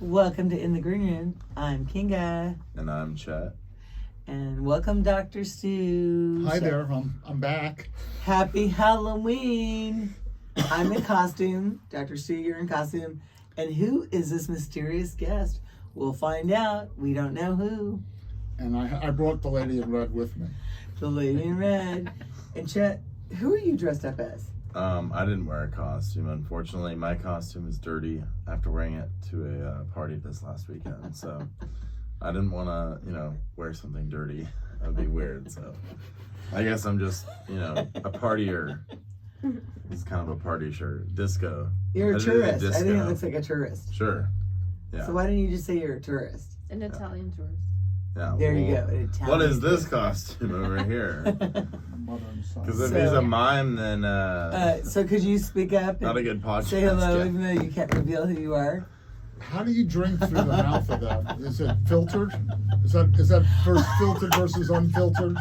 Welcome to In the Green Room. I'm Kinga. And I'm Chet. And welcome, Dr. Stu. Hi Chef. there, I'm back. Happy Halloween. I'm in costume. Dr. Stu, you're in costume. And who is this mysterious guest? We'll find out. We don't know who. And I brought the lady in red with me. The lady in red. And Chet, who are you dressed up as? I didn't wear a costume, unfortunately. My costume is dirty after wearing it to a party this last weekend. So I didn't want to, wear something dirty. That'd be weird. So I guess I'm just, a partier. It's kind of a party shirt. Disco. You're a tourist. Disco. I think it looks like a tourist. Sure. Yeah. So why didn't you just say you're a tourist? An Italian tourist. Yeah. There you go. What is this costume over here? Mother and son. Because if he's a mime, then so could you speak up not a and good podcast. say hello, yeah. even though you can't reveal who you are? How do you drink through the mouth of that? Is it filtered? Is that first filtered versus unfiltered?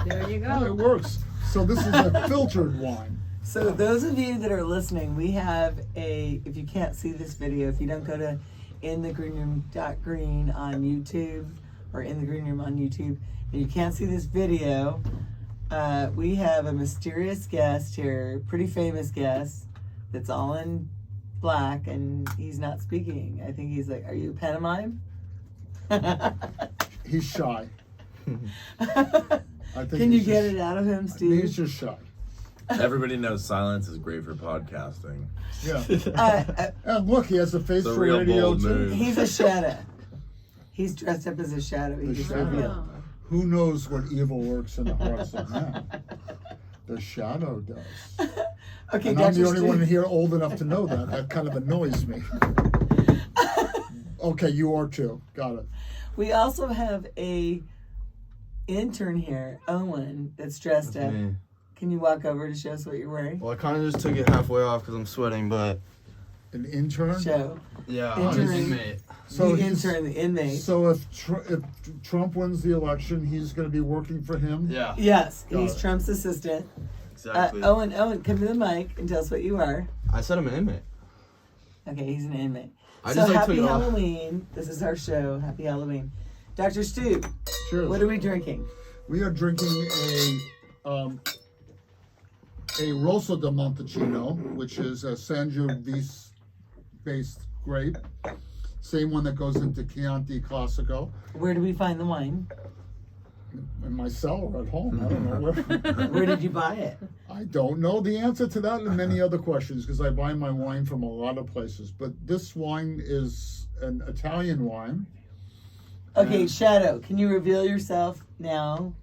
There you Oh, it go. works. So this is a filtered wine. So those of you that are listening, we have if you can't see this video, if you don't go to inthegreenroom.green on YouTube or In the Green Room on YouTube, and you can't see this video, we have a mysterious guest here, pretty famous guest, that's all in black, and he's not speaking. I think he's like, are you a pantomime? He's shy. I think Can you he's get just- it out of him, He's Steve? just shy. Everybody knows silence is great for podcasting. Yeah. And look, he has a face It's a for real radio bold too. move. He's a shadow. He's dressed up as a shadow. He The just shadow. revealed. Who knows what evil works in the hearts of men? The shadow does. Okay, And I'm Dr. the only Stu. one here old enough to know that. That kind of annoys me. Okay, you are too. Got it. We also have a intern here, Owen, that's dressed up. Me. Can you walk over to show us what you're wearing? Well, I kind of just took it halfway off because I'm sweating, but An intern. Show. yeah, I'm an inmate. So the he's- intern, the inmate. So if Trump wins the election, he's going to be working for him. Yeah, Yes, Got he's it. Trump's assistant. exactly. Owen, come to the mic and tell us what you are. I said I'm an inmate. Okay, he's an inmate. I So just like happy to. Halloween. This is our show. Happy Halloween. Dr. Stu, Cheers. what are we drinking? We are drinking a Rosso di Montalcino, which is a Sangiovese-based grape. Same one that goes into Chianti Classico. Where do we find the wine? In my cellar at home. I don't know where. Where did you buy it? I don't know the answer to that and many other questions because I buy my wine from a lot of places. But this wine is an Italian wine. Okay, Shadow, can you reveal yourself now?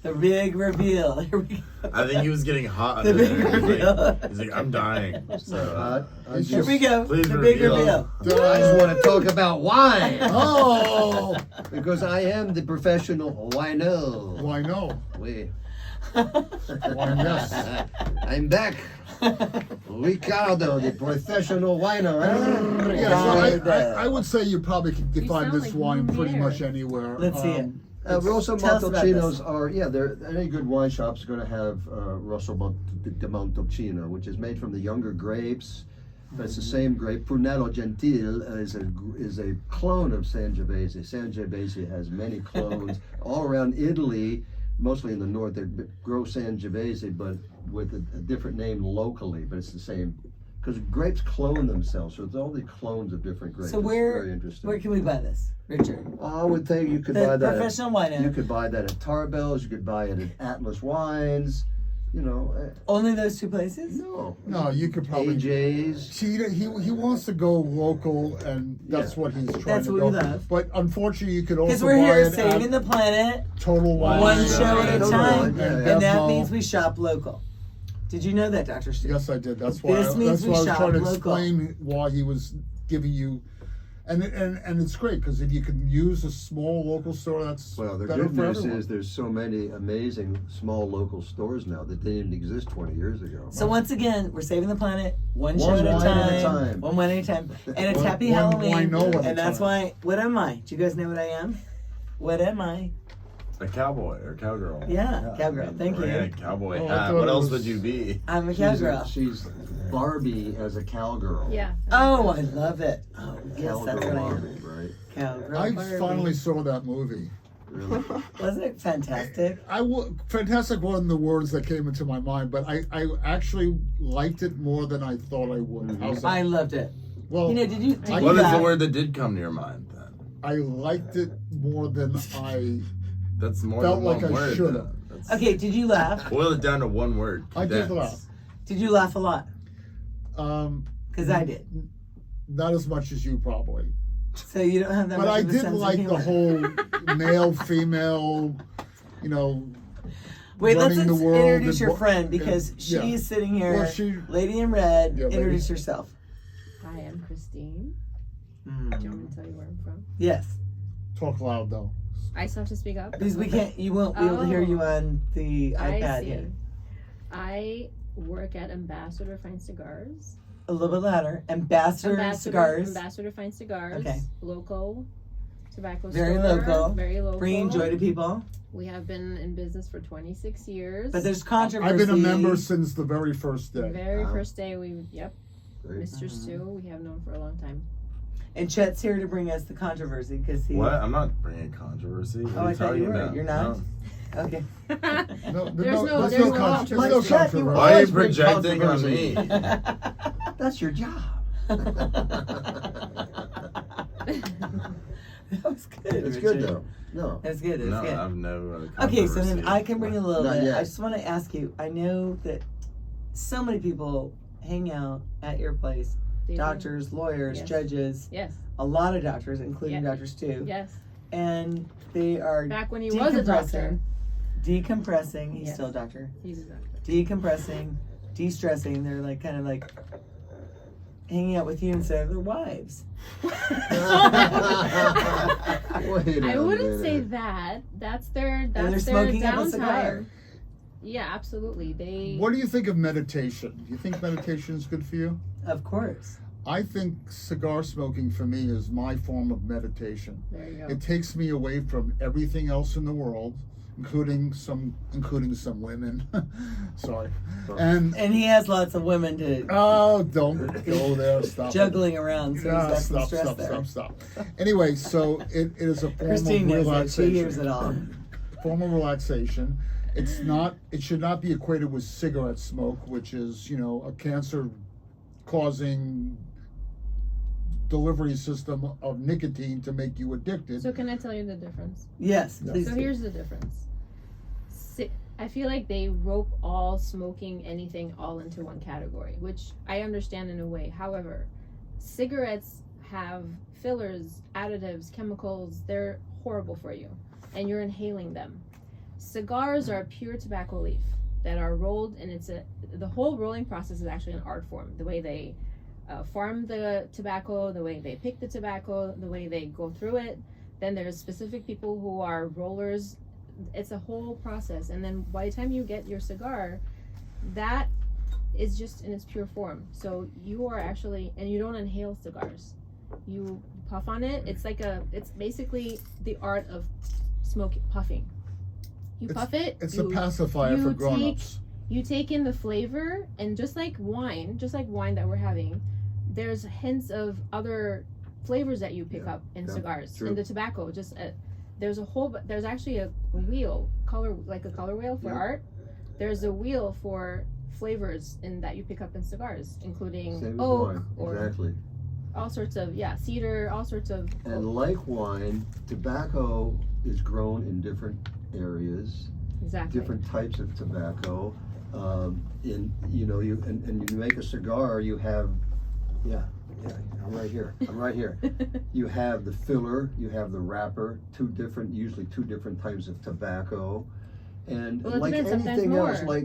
The big reveal. Here we go. I think he was getting hot The under big there. reveal. He's like, I'm dying. So, Here we go. Please The big reveal. reveal. I just want to talk about wine Oh, because I am the professional wino. why no? Oui. Why yes? I'm back. Ricardo, the professional wino. Yeah, so I would say you probably can define sound this like wine pretty Lumiere. much anywhere. Let's see it. Rosso Tell us about Montalcinos this. are, any good wine shop's going to have Rosso di Montalcino, which is made from the younger grapes. But it's the same grape. Prunello Gentile is a clone of Sangiovese. Sangiovese has many clones all around Italy, mostly in the north. They grow Sangiovese, but with a different name locally. But it's the same because grapes clone themselves. So it's all the clones of different grapes. So It's where very interesting. where can we buy this, Richard? I would think you could The buy that. professional wino. You could buy that at Tarbell's. You could buy it at Atlas Wines. Only those two places? No, you could probably. AJ's. See, he wants to go local, and that's what he's trying That's to what go. we love. But unfortunately, you could Because also we're buy here it saving at the planet, Total Wine. one Yeah. show at a Total time, Wine, yeah, and yeah. that Devmo. means we shop local. Did you know that, Dr. Stu? Yes, I did. That's why. This means That's we why I was shop trying to local. explain why he was giving you, and it's great because if you can use a small local store, that's Well, the better good for news everyone. is there's so many amazing small local stores now that didn't exist 20 years ago. So once again, we're saving the planet, one show One at a wine at a time, time. one wine at a time, and it's One- Happy one Halloween, wino at a and that's time. why. What am I? Do you guys know what I am? What am I? A cowboy or cowgirl. Yeah, cowgirl. Thank you. Wearing a cowboy Oh, I hat. thought What it else was- would you be? I'm a She's, a, cowgirl. she's Barbie as a cowgirl. Yeah. Oh, I love it. Oh, yes, that's what I am. Barbie, right? Cowgirl. I Barbie. finally saw that movie. Really? Wasn't it fantastic? Fantastic wasn't the words that came into my mind, but I actually liked it more than I thought I would. How's that? I loved it. Well, You know, did you I- What is the laugh? word that did come to your mind then? I liked it more than I That's more felt than like one I word. should then. have. That's- Okay, did you laugh? Boil it down to one word. I did Condense. laugh. Did you laugh a lot? Because I Mm-hmm. did. Not as much as you probably. So you don't have that But much I of a did sense of like the humor. whole male, female, you know. Wait, let's running the world introduce and your friend because yeah. she's sitting here. Well, she- Lady in red. Yeah, Introduce lady. yourself. Hi, I'm Christine. Do you want me to tell you where I'm from? Yes, Talk loud though. I still have to speak up? because we can't. You won't be able to hear you on the I iPad see. here. I work at Ambassador Fine Cigars. A little bit louder. Ambassador Cigars. Ambassador Fine Cigars. Okay. Local tobacco Very store. local. Very local. Bringing joy to people. We have been in business for 26 years. But there's controversy. I've been a member since the very first day. Very Wow. first day yep, Great. Mr. Stu, we have known for a long time. And Chet's here to bring us the controversy because he. What? I'm not bringing controversy. What Oh, are I thought you were. about? You're not? No. Okay. No, There's no there's no controversy. controversy. Chet, you Why are you always bring projecting on controversy. me? That's your job. That was good. It's Richard. good though. No. That's good. That's No, good. I've no Okay, so then controversy. I can bring a little Not bit. yet. I just want to ask you. I know that so many people hang out at your place. They do. Doctors, lawyers, Yes. judges, Yes, a lot of doctors, including Yeah. doctors too. yes. And they are Back when he was a doctor. decompressing. He's Yes. still a doctor. He's a doctor. Decompressing, de-stressing. They're like kind of like hanging out with you instead of their wives. Wait I a wouldn't say minute. that. That's their they're their smoking up a cigar. downtime. Yeah, absolutely. They What do you think of meditation? Do you think meditation is good for you? Of course. I think cigar smoking for me is my form of meditation. there you go. It takes me away from everything else in the world, including some women. Sorry. And And he has lots of women to oh, don't go there. Stop. it. juggling around, so he's Yeah, got some stop, stress stop, there. stop. Anyway, so it is a form Christine of knows that. relaxation. She hears it all. Form of relaxation. It's not. It should not be equated with cigarette smoke, which is, you know, a cancer-causing delivery system of nicotine to make you addicted. So can I tell you the difference? Yes, Yeah. please. So do. here's the difference. I feel like they rope all smoking anything all into one category, which I understand in a way. However, cigarettes have fillers, additives, chemicals. They're horrible for you, and you're inhaling them. Cigars are pure tobacco leaf that are rolled, and the whole rolling process is actually an art form. The way they farm the tobacco, the way they pick the tobacco, the way they go through it. Then there's specific people who are rollers. It's a whole process, and then by the time you get your cigar, that is just in its pure form. So you are actually, and you don't inhale cigars. You puff on it. It's basically the art of puffing. You puff it. It's you, a pacifier you for grown-ups. You take in the flavor, and just like wine that we're having, there's hints of other flavors that you pick up in cigars. true. In the tobacco, there's actually a wheel, like a color wheel for art. There's a wheel for flavors that you pick up in cigars, including Same as oak wine. or Exactly. all sorts of cedar, all sorts of. And like wine, tobacco is grown in different areas, Exactly. different types of tobacco. And you make a cigar, you have, I'm right here. You have the filler, you have the wrapper, usually two different types of tobacco. And Well, it like depends, sometimes anything else, more.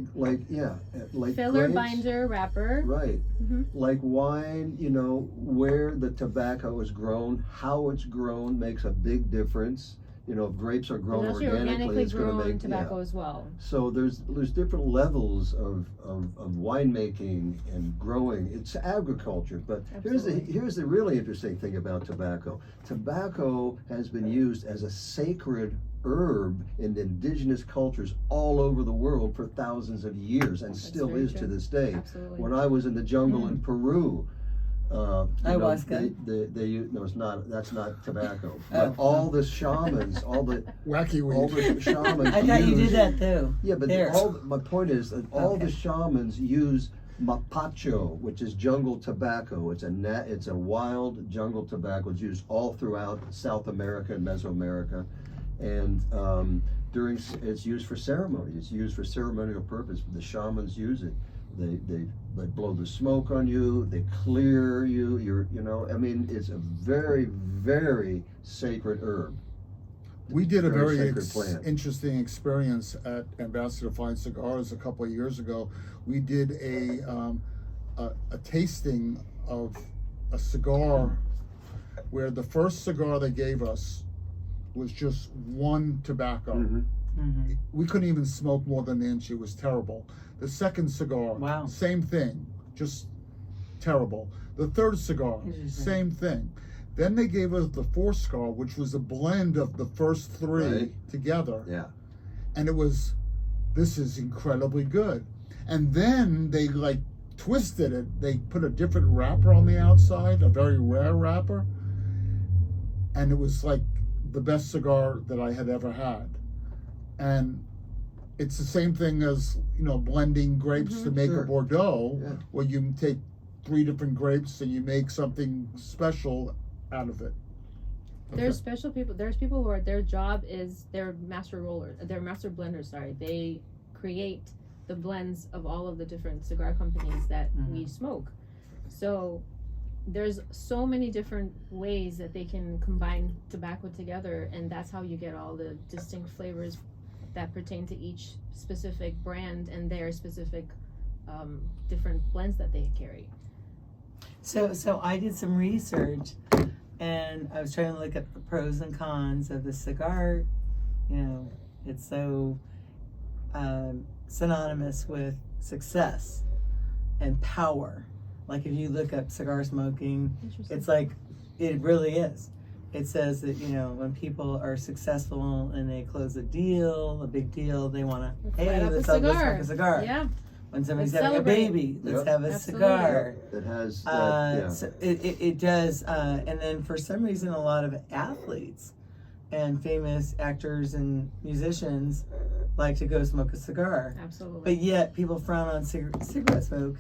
like Filler, grapes, binder, wrapper. right. Mhm. Like wine, where the tobacco is grown, how it's grown makes a big difference. You know, if grapes are grown There's actually organically, it's going to grown make tobacco as well. So there's different levels of winemaking and growing. It's agriculture, but here's the really interesting thing about tobacco. Tobacco has been used as a sacred herb in indigenous cultures all over the world for thousands of years, and still is to this day. Absolutely. When I was in the jungle in Peru, Ayahuasca? No, it's not. That's not tobacco. But all the shamans, all the Wacky all weed. the shamans. I thought you use- did that too. Yeah, but There. my point is that all the shamans use mapacho, which is jungle tobacco. It's a wild jungle tobacco. It's used all throughout South America and Mesoamerica, and it's used for ceremony. It's used for ceremonial purpose. The shamans use it. They blow the smoke on you. They clear you. I mean, it's a very, very sacred herb. We did a very sacred plant. interesting experience at Ambassador Fine Cigars a couple of years ago. We did a tasting of a cigar where the first cigar they gave us was just one tobacco. Mm-hmm. We couldn't even smoke more than an inch. It was terrible. The second cigar, Wow. same thing, just terrible. The third cigar, Interesting. same thing. Then they gave us the fourth cigar, which was a blend of the first three Right. together. Yeah. And this is incredibly good. And then they twisted it. They put a different wrapper on the outside, a very rare wrapper. And it was like the best cigar that I had ever had. And it's the same thing as, blending grapes to make Sure. a Bordeaux, Yeah. where you take 3 different grapes and you make something special out of it. There's special people. There's people who their job is they're master rollers. They're master blenders. Sorry, they create the blends of all of the different cigar companies that we smoke. So there's so many different ways that they can combine tobacco together, and that's how you get all the distinct flavors that pertain to each specific brand and their specific different blends that they carry. So I did some research, and I was trying to look at the pros and cons of the cigar. It's so synonymous with success and power. Like if you look up cigar smoking, it's like, it really is. It says that, when people are successful and they close a big deal, they want to, hey, let's smoke a cigar. Yeah. When somebody's Let's having celebrate. a baby, let's Yep. have a Absolutely. cigar. That has So it does, and then for some reason, a lot of athletes and famous actors and musicians like to go smoke a cigar. Absolutely. But yet, people frown on cigarette smoke.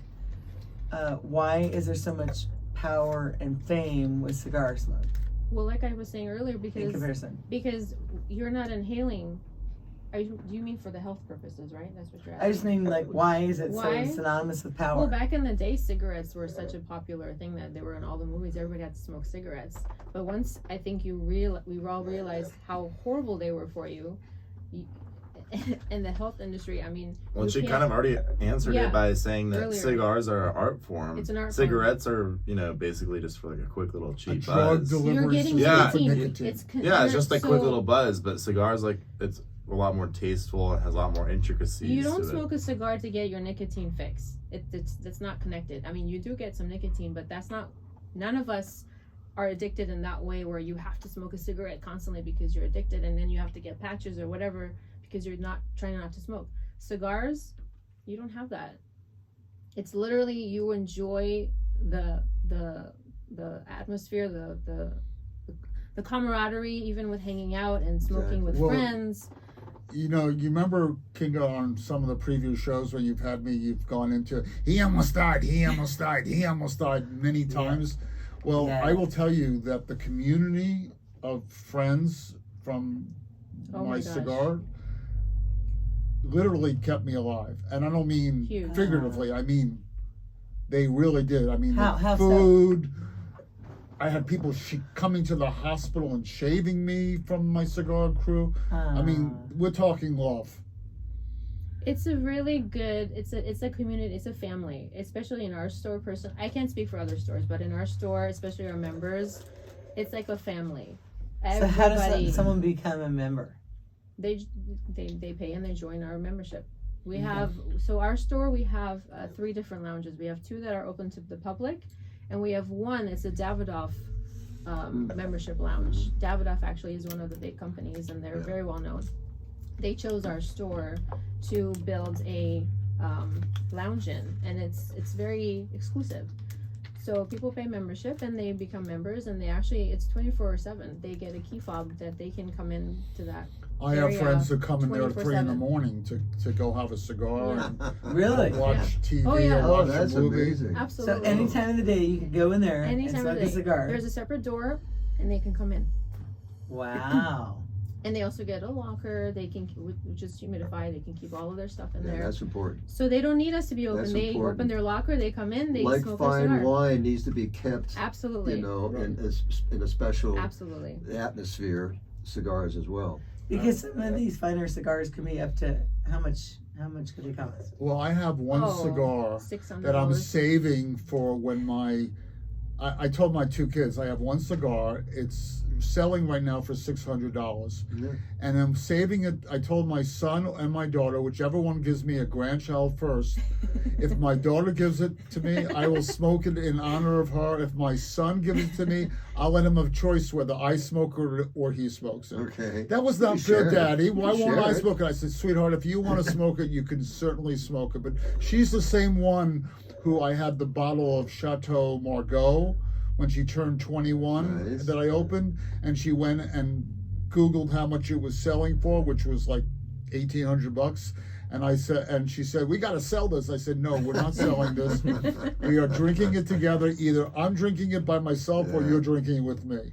Why is there so much power and fame with cigar smoke Well, like I was saying earlier, in because comparison? you're not inhaling. Do you mean for the health purposes, right? That's what you're asking. I just mean, why is it Why? so synonymous with power? Well, back in the day, cigarettes were such a popular thing that they were in all the movies. Everybody had to smoke cigarettes. But once I think we all realized how horrible they were for you, in the health industry. I mean, Well, she kind of already answered Yeah, it by saying that earlier. cigars are an art form. It's an art form. Cigarettes are, basically just for a quick little A cheap drug buzz. delivery you're getting system Yeah. for nicotine. nicotine. Yeah, it's just a quick So- little buzz, but cigars, it's a lot more tasteful and has a lot more intricacies. You don't to smoke a cigar to get your nicotine fix. That's not connected. I mean, you do get some nicotine, but that's not. None of us are addicted in that way where you have to smoke a cigarette constantly because you're addicted, and then you have to get patches or whatever because you're not trying not to smoke. Cigars, you don't have that. It's literally you enjoy the atmosphere, the camaraderie, even with hanging out and smoking with Well, friends. You remember, Kinga, on some of the previous shows when you've had me, you've gone into, he almost died many times. Well, Yeah. I will tell you that the community of friends from Oh my my gosh. cigar literally kept me alive. And I don't mean Huge. figuratively, I mean, they really did. I mean, How the so? food. I had people coming to the hospital and shaving me from my cigar crew. I mean, we're talking love. It's a really good. It's a community. It's a family, especially in our store. I can't speak for other stores, but in our store, especially our members, it's like a family. So how does Everybody, someone become a member? they pay and they join our membership. We Okay. have, so our store, we have 3 different lounges. We have 2 that are open to the public, and we have 1, it's a Davidoff membership lounge. Davidoff actually is one of the big companies, and they're very well known. They chose our store to build a lounge in, and it's very exclusive. So people pay membership and they become members, and they actually, it's 24/7. They get a key fob that they can come in to that. I have area friends that come in there at 3 in the 24/7. morning to go have a cigar Yeah. and Really? watch TV Oh, yeah. or Oh, watch that's a movie. amazing. So Absolutely. any time of the day you can go in there and Anytime smoke of a the day. cigar. There's a separate door, and they can come in. Wow. And they also get a locker. They can, which is humidified. They can keep all of their stuff in Yeah, there. that's important. So they don't need us to be open. That's They important. open their locker. They come in. They Like smoke their fine cigar. wine needs to be kept, Absolutely. you know, Right. in a special Absolutely. atmosphere. Cigars as well. Because some of these finer cigars can be up to how much could they cost? Well, I have one Oh, cigar $600. that I'm saving for when I told my 2 kids I have one cigar. It's selling right now for $600, Yeah. and I'm saving it. I told my son and my daughter, whichever one gives me a grandchild first. If my daughter gives it to me, I will smoke it in honor of her. If my son gives it to me, I'll let him have choice whether I smoke it or he smokes it. Okay. That was not You share good, it. Daddy. Why You won't share I it. smoke it? I said, sweetheart, if you want to smoke it, you can certainly smoke it. But she's the same one who I had the bottle of Chateau Margaux when she turned 21 Nice. that I opened, and she went and Googled how much it was selling for, which was like $1,800. And I said, and she said, we got to sell this. I said, no, we're not selling this. We are drinking it together. Either I'm drinking it by myself or Yeah. you're drinking it with me.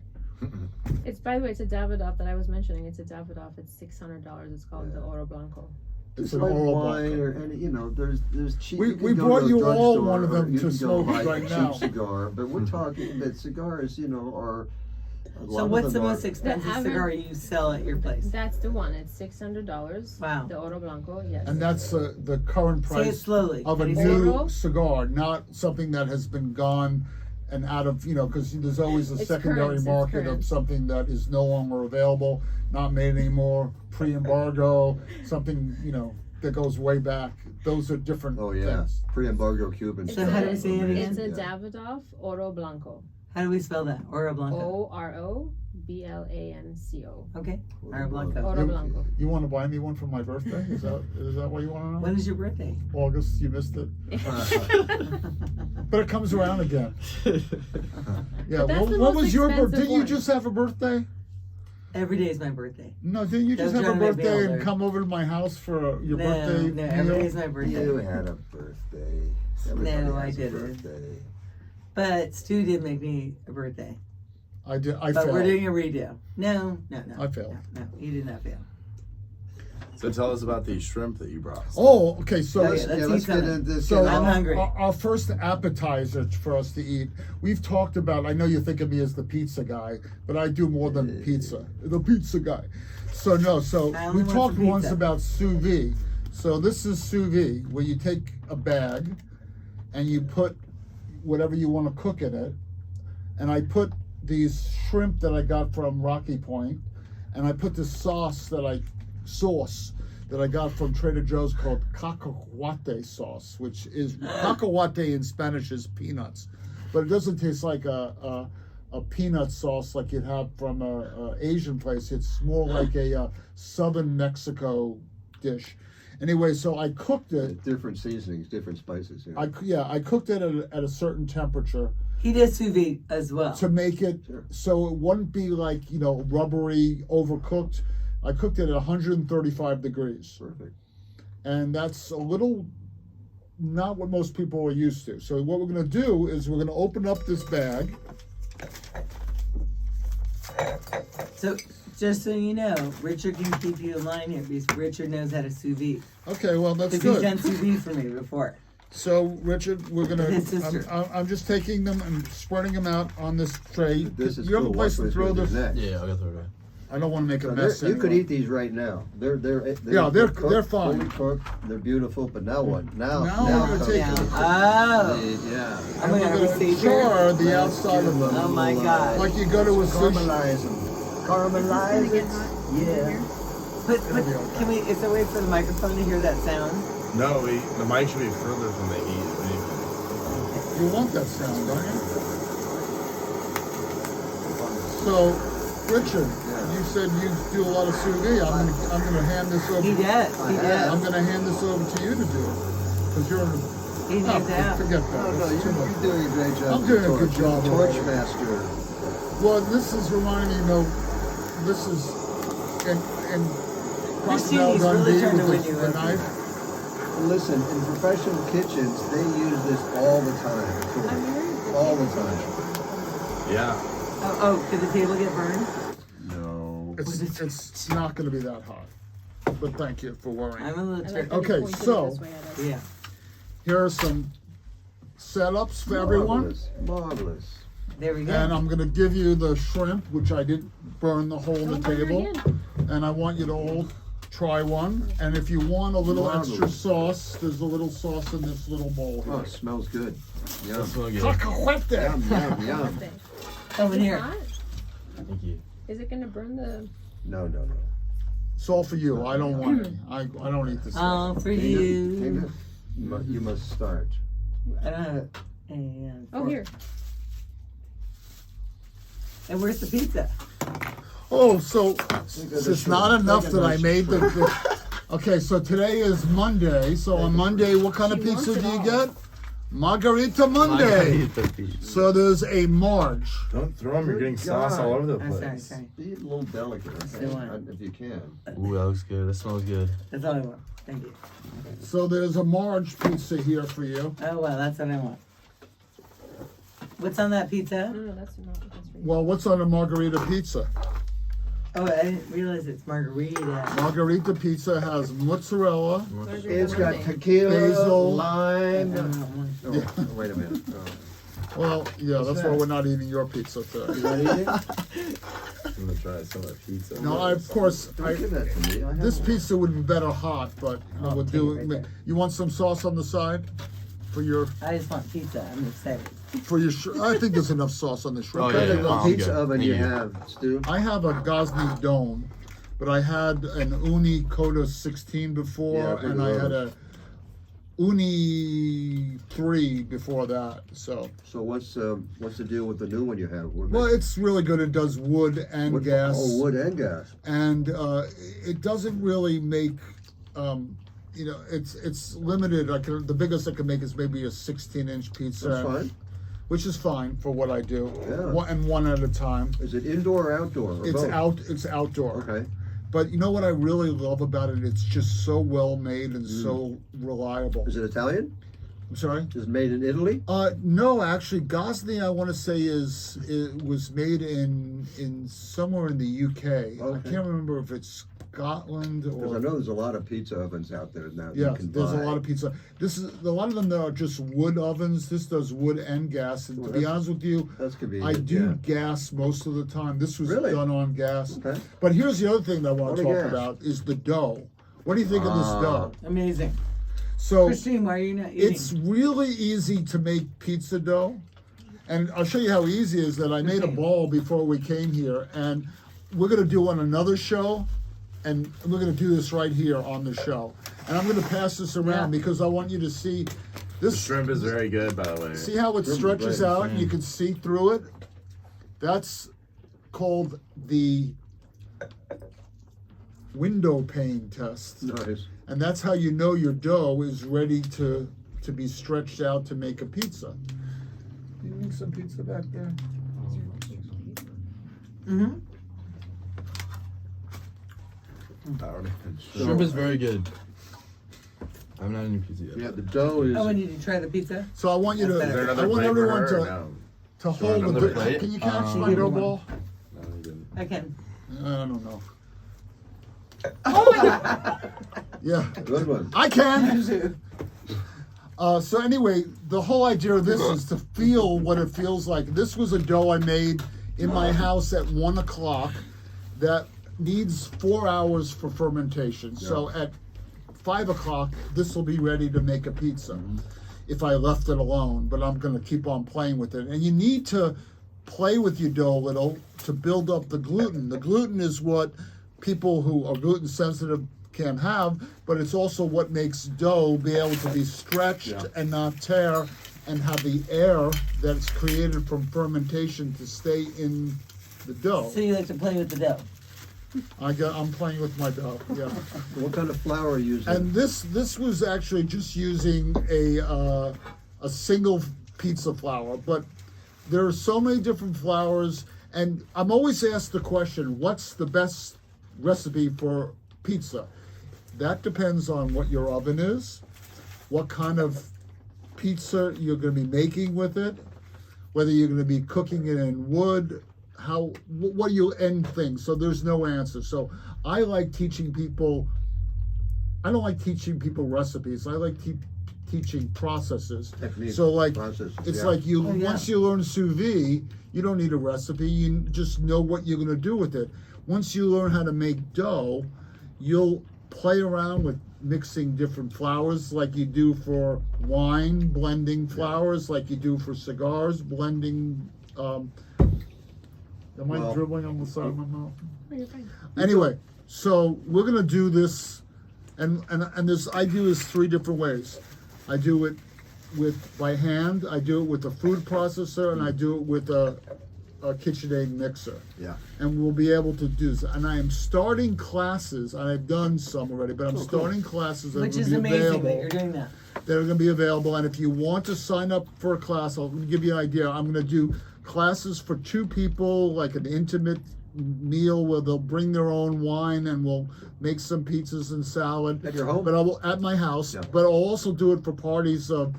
It's, by the way, it's a Davidoff that I was mentioning. It's a Davidoff. It's $600. It's called the Oro Blanco. It's It's an like oral wine blanco. or any, you know, there's cheap. We- you can we go brought to a you all drugstore one of or them you to can go smoke buy right a now. cheap cigar, but we're talking that cigars, you know, are. a lot So of what's the them most are- expensive average- cigar you sell at your place? That's the one. It's $600. Wow. The Oro Blanco, yes. And that's the current Say it price slowly. of a How do you say new Oro? cigar, not something that has been gone and out of, you know, because there's always a It's secondary current, it's market of current. something that is no longer available, not made anymore, pre-embargo, something, you know, that goes way back. Those are different Oh yeah, things. pre-embargo Cuban. So how do you say it again? It's a Yeah. Davidoff Oro Blanco. How do we spell that? Oro Blanco. OROBLANCO. Okay. Oro Blanco. Oro Blanco. You want to buy me one for my birthday? Is that what you want to know? When is your birthday? August, you missed it. But it comes around again. Yeah, But that's the what most was your birthday? expensive Didn't you one. just have a birthday? Every day is my birthday. No, didn't you just Don't have a try to make me birthday and older. come over to my house for your No, birthday no, every day meal? is my birthday. You had a birthday. Everybody No, I has a didn't. birthday. But Stu did make me a birthday. I did. I But failed. we're doing a redo. No. I failed. No, you did not fail. So tell us about these shrimp that you brought. Oh, okay. So, Okay, let's Let's eat get something. into this. so I'm hungry. Our first appetizer for us to eat. We've talked about. I know you think of me as the pizza guy, but I do more than pizza. The pizza guy. So no. So I only we want talked some once pizza. about sous vide. So this is sous vide, where you take a bag and you put whatever you want to cook in it. And I put these shrimp that I got from Rocky Point, and I put the sauce that I got from Trader Joe's called cacahuate sauce, which is cacahuate in Spanish is peanuts, but it doesn't taste like a peanut sauce like you'd have from a Asian place. It's more like a southern Mexico dish. Anyway, so I cooked it. Different seasonings, different spices. You know. I cooked it at a certain temperature He does sous vide as well. to make it Sure. so it wouldn't be like, you know, rubbery, overcooked. I cooked it at 135 degrees. Perfect. And that's a little not what most people are used to. So what we're going to do is we're going to open up this bag. So, just so you know, Richard can keep you in line here because Richard knows how to sous vide. Okay, well, that's Because he's done good. sous vide for me before. So, Richard, we're going His sister. to, I'm just taking them and spreading them out on this tray. This is You have a cool. place to Watch throw what this? goes next. Yeah, I'll go through it. I don't want to make a So mess you could anyway. eat these right now. They're Yeah, they're cooked, fine. fully cooked. They're beautiful. But now what? Now Now we're gonna comes take the- Oh. Yeah. I'm And gonna we're going to receive char your. the outside of them. Oh my God. Like you go to a sushi. Caramelize them. Caramelize It's it. gonna get hot. Yeah. Can we, is there a way for the microphone to hear that sound? No, the mic should be further from the heat. You want that sound, don't you? So, Richard, you said you do a lot of sous vide. I'm gonna hand this over. He does. He does. I'm gonna hand this over to you to do it because you're. He knows that. Forget that. Oh, no, That's too much. you're doing a great job. I'm doing a good job Torch already. master. Well, this is reminding me, this is in Crocodile Christine's really Dundee trying to with win you the over. knife. Listen, in professional kitchens, they use this all the time. All the time. Yeah. Oh, did the table get burned? No. It's not going to be that hot. But thank you for worrying. I'm a little I like tricky. that he Okay, pointed it so- this way at us. Yeah. Here are some setups for everyone. Marvelous. Marvelous. There we go. And I'm going to give you the shrimp, which I didn't burn the hole in the Don't burn table. again. And I want you to all try one. And if you want a little extra Marvelous. sauce, there's a little sauce in this little bowl Oh, here. it smells good. Yum. That's so good. Cacahuete. Yum, yum, yum. Over Is it here. hot? Thank you. Is it gonna burn the? No, no, no. It's all for you. I don't want any. I don't eat this stuff. All for Tina, you. Tina, you must start. I don't have a Oh, fork. here. And where's the pizza? Oh, so it's not enough that I made the okay, so today is Monday. So on Monday, what kind of She wants pizza it do you all. get? Margarita Monday. So there's a Marge. Don't throw them. You're getting sauce all over the I'm sorry, place. sorry. Be a little delicate, okay? the one. If you can. Ooh, that looks good. That smells good. That's all I want. Thank you. So there's a Marge pizza here for you. Oh, well, that's what I want. What's on that pizza? No, that's not. That's for you. Well, what's on a margarita pizza? Oh, I didn't realize it's margarita. Margarita pizza has mozzarella. It's got Monday. tequila, Basil. I lime. don't want one. Oh, wait a minute. Oh. Well, yeah, that's why we're not eating your pizza today. You want to eat it? I'm gonna try some of that pizza. No, of course, Don't give that to me. I have this one. pizza would be better hot, but I'll we'll take do it right there. You want some sauce on the side for your I just want pizza. I'm excited. I think there's enough sauce on the shrimp. What Oh, kind yeah, of yeah. a pizza Good. oven Thank you you. have, Stu? I have a Gosney Dome, but I had an Uni Coda 16 before, Yeah, I've heard and of I had those. a Uni 3 before that. So, So what's the deal with the new one you have? well, it's really good. It does wood and Wood- gas, Oh, wood and gas. and it doesn't really make. It's limited. The biggest I can make is maybe a 16-inch pizza, That's fine. which is fine for what I do. Yeah. One at a time. Is it indoor or outdoor? Or It's both? It's outdoor. Okay. But you know what I really love about it? It's just so well made and so reliable. Is it Italian? I'm sorry. Is it made in Italy? No, actually, Gosney I want to say it was made in somewhere in the UK. I Okay. can't remember if it's Scotland Because I or. know there's a lot of pizza ovens out there now. Yeah, you can there's buy. a lot of pizza. A lot of them that are just wood ovens. This does wood and gas. And Well, to be that's- honest with you, That's I convenient. do gas most of the time. This was Really? done on gas. Okay. But here's the other thing that I want to What a talk gas. about is the dough. What do you think of this dough? Amazing. So Christine, why are you not eating? it's really easy to make pizza dough. And I'll show you how easy it is that I made a ball before we came here. And we're going to do on another show. And we're going to do this right here on the show. And I'm going to pass this around Yeah. because I want you to see The this. shrimp is very good, by the way. See how it Shrimp is stretches great. out and you can see through it? That's called the window pane test. Nice. And that's how you know your dough is ready to be stretched out to make a pizza. Can you make some pizza back there? Mm-hmm. Shrimp is very good. I'm not eating pizza yet. Yeah, the dough is. Oh, and did you try the pizza? So I want you to, Is Is there I another want plate for everyone her, or to no? hold another the, plate? can you catch my She dough didn't ball? No, you didn't. I can. I don't know. Oh my God! Yeah, Good one. I can. So anyway, the whole idea of this is to feel what it feels like. This was a dough I made in my house at 1 o'clock that needs 4 hours for fermentation. So at 5 o'clock, this will be ready to make a pizza if I left it alone, but I'm going to keep on playing with it. And you need to play with your dough a little to build up the gluten. The gluten is what people who are gluten sensitive can have, but it's also what makes dough be able to be stretched and not tear, and have the air that's created from fermentation to stay in the dough. So you like to play with the dough. I'm playing with my dough. Yeah. What kind of flour are you using? And this was actually just using a single pizza flour, but there are so many different flours, and I'm always asked the question, what's the best recipe for pizza? That depends on what your oven is, what kind of pizza you're going to be making with it, whether you're going to be cooking it in wood, what you end things. So there's no answer. So I like teaching people. I don't like teaching people recipes. I like teaching processes. Technique, so like process, it's like you Oh, yeah. once you learn sous vide, you don't need a recipe. You just know what you're going to do with it. Once you learn how to make dough, you'll play around with mixing different flours like you do for wine, blending flours like you do for cigars, blending. Am I Well, dribbling on the side of my mouth? Oh, you're fine. Anyway, so we're gonna do this, and this I do this 3 different ways. I do it by hand, I do it with a food processor, and I do it with a KitchenAid mixer. Yeah. And we'll be able to do this. And I am starting classes, and I've done some already, but I'm starting classes that Which will is be amazing available. that you're doing that. That are going to be available. And if you want to sign up for a class, I'll give you an idea. I'm going to do classes for 2 people, like an intimate meal where they'll bring their own wine and we'll make some pizzas and salad. At your home? But I will at my house. Yeah. But I'll also do it for parties of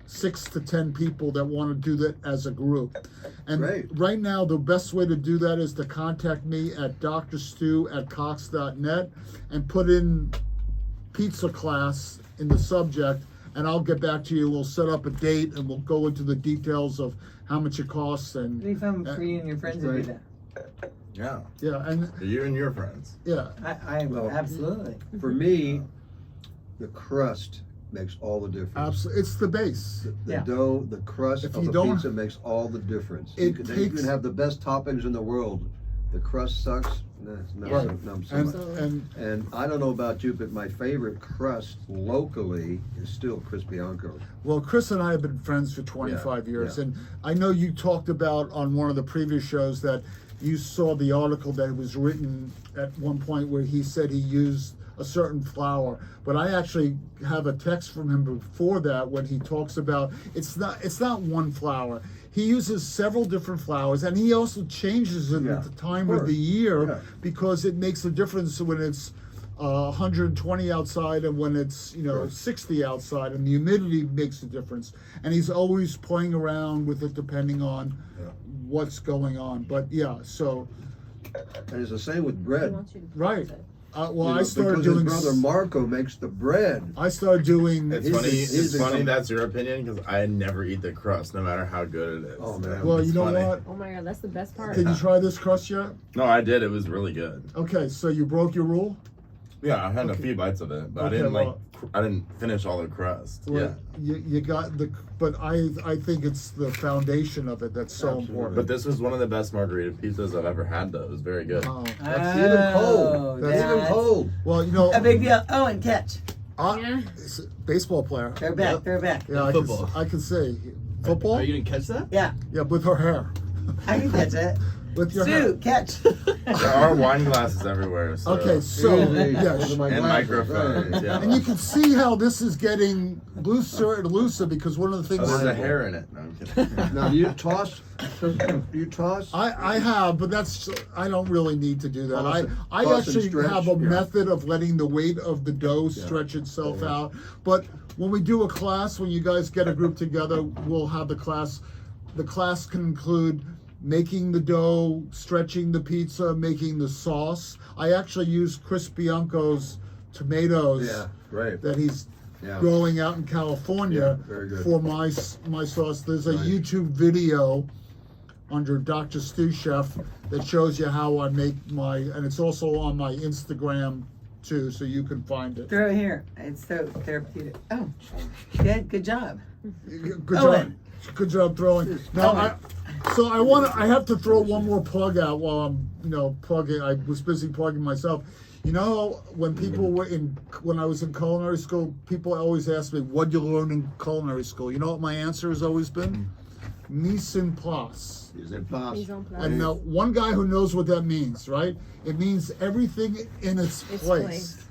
6 to 10 people that want to do that as a group. And Great. right now, the best way to do that is to contact me at drstu@cox.net and put in pizza class in the subject, and I'll get back to you. We'll set up a date and we'll go into the details of how much it costs. And It'd be fun for you and your friends to do Right. that. Yeah. yeah, and For you and your friends. yeah, I Well, absolutely. For me, the crust makes all the difference. absolutely, it's the base. The Yeah. dough, the crust If of you the don't- pizza makes all the difference. It You takes- can have the best toppings in the world. The crust sucks. Nah, not Right. so, not so And much. Absolutely. And I don't know about you, but my favorite crust locally is still Crispianco. Well, Chris and I have been friends for 25 years, yeah. and I know you talked about on one of the previous shows that you saw the article that was written at one point where he said he used a certain flour, but I actually have a text from him before that when he talks about it's not one flour. He uses several different flours, and he also changes it Yeah, at the time of of the course. year Yeah. because it makes a difference when it's 120 outside and when it's Sure. 60 outside, and the humidity makes a difference. And he's always playing around with it depending on what's going on. But yeah, so And it's the same with He bread. wants you to right. process it. Well, You know, I started because doing. his brother Marco makes the bread. I started doing. It's He's funny. a- he's It's a funny com- that's your opinion because I never eat the crust, no matter how good it is. Oh, man. Well, It's you know funny. what? Oh my god, that's the best part. Did you try this crust yet? No, I did. It was really good. Okay, so you broke your rule. Yeah, I had a Okay. few bites of it, but Okay, I didn't well- I didn't finish all the crust. Well, you got the. But I think it's the foundation of it that's so Absolutely. important. But this was one of the best margarita pizzas I've ever had. Though it was very good. Oh. That's even cold. That's even that's cold. Well, you know, A big deal. Oh, and catch. Yeah. it's a baseball player. They're back. They're back. Yeah, I Football. I can say football. Are you gonna catch that? Yeah, Yeah, with her hair. I can catch it. With your hair. Sue, catch. There are wine glasses everywhere. So. Okay, so Really? yeah, Those are my And glasses. microphones. Right. Yeah. and you can see how this is getting looser and looser because one of the Oh, things there's a hair in it. No, I'm kidding. Now, do you toss? You toss? I have, but I don't really need to do that. Toss it- I toss and actually stretch, have a yeah. method of letting the weight of the dough stretch itself Yeah. out. But when we do a class, when you guys get a group together, we'll have the class. The class can include making the dough, stretching the pizza, making the sauce. I actually use Chris Bianco's tomatoes Yeah, right. that he's Yeah. growing out in California Yeah, very good. for my sauce. There's a Nice. YouTube video under Dr. Stu Chef that shows you how I make my, and it's also on my Instagram too, so you can find it. Throw it here. It's so therapeutic. Oh, good job. Good job. Owen. Good job throwing. Now, Owen. So I have to throw one more plug out while I'm, plugging. I was busy plugging myself. When I was in culinary school, people always ask me, what'd you learn in culinary school? You know what my answer has always been? Mise en place. Mise en place. And one guy who knows what that means, right? It means everything in its place.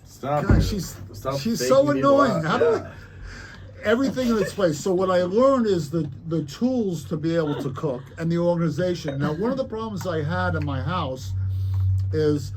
Stop. God, it. she's Stop so faking people annoying. out. Everything in its place. So what I learned is the tools to be able to cook and the organization. Now, one of the problems I had in my house is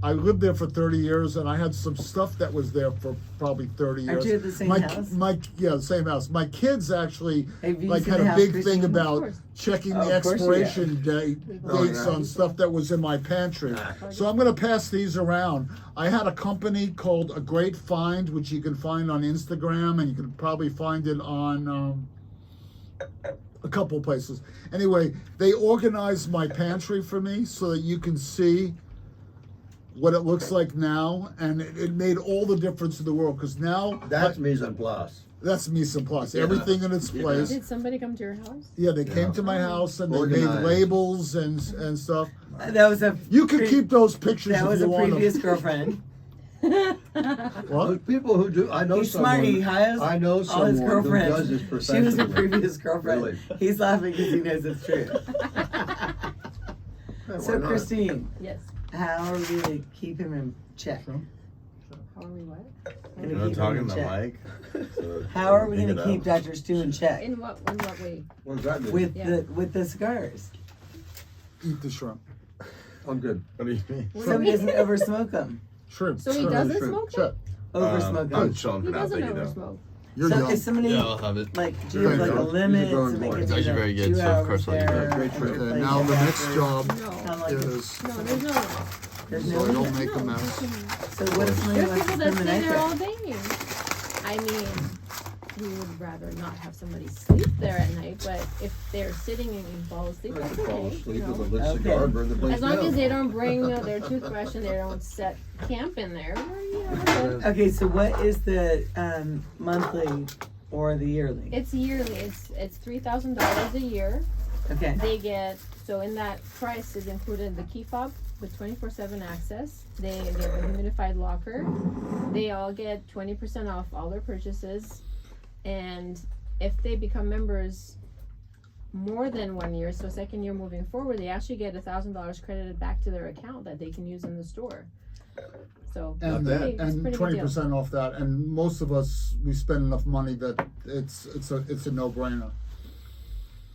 I lived there for 30 years, and I had some stuff that was there for probably 30 years. Aren't you at the same house? The same house. My kids actually Have you had seen a the house, big Christine? thing Of about course. checking Oh, the of course you expiration dates on stuff that was in my pantry. So I'm going to pass these around. I had a company called A Great Find, which you can find on Instagram, and you can probably find it on a couple places. Anyway, they organized my pantry for me so that you can see what it looks like now, and it made all the difference in the world, because now That's mise en place. that's mise en place. Yeah. Everything in its Yeah. place. Did somebody come to your house? Yeah, they came to my house and they made Organized. labels and stuff. That was a. You can keep those pictures That if was you a want previous them. girlfriend. What? Those people who do, I know He's someone. smart. He hires I know all his someone who girlfriends. does this She professionally. was a previous girlfriend. Really? He's laughing because he knows it's true. Yeah, So why not? Christine, Yes. how are we gonna keep him in check? How are we what? Gonna You're not keep him talking in to check. Mike. So How are we pick gonna it keep up. Dr. Stu in check In what way? What does that mean? with Yeah. the cigars, Eat the shrimp. I'm good. What do you mean? so he doesn't over smoke them? Shrimp. So he shrimp, doesn't shrimp, smoke shrimp. Over smoke I'm them. chilling He for now. doesn't Thank you, over though. smoke. You're So young. if somebody Yeah, I'll have it. like, do you have Thank like a you. limit You're to make going it for it. It's actually very good, 2 so of hours course I'll do there, that. Great and trade. then Okay, play now the after? next job No. Kinda like is No, there's no. there's so no I don't limit. make a No, mess. So what if somebody There's wants to people that spend the stay night there there? all day. I mean, we would rather not have somebody sleep there at night, but if they're sitting and you fall asleep, I that's can fall okay. asleep You with a know? lit Okay. cigar and burn the place As long down. as they don't bring their toothbrush and they don't set camp in there, we're good. Okay, so what is the monthly or the yearly? It's yearly. It's $3,000 a year. Okay. They get, so in that price is included the key fob with 24/7 access. They get a humidified locker. They all get 20% off all their purchases. And if they become members more than 1 year, so second year moving forward, they actually get $1,000 credited back to their account that they can use in the store. So And bad. it's a and pretty good deal. 20% off that. And most of us, we spend enough money that it's a no-brainer.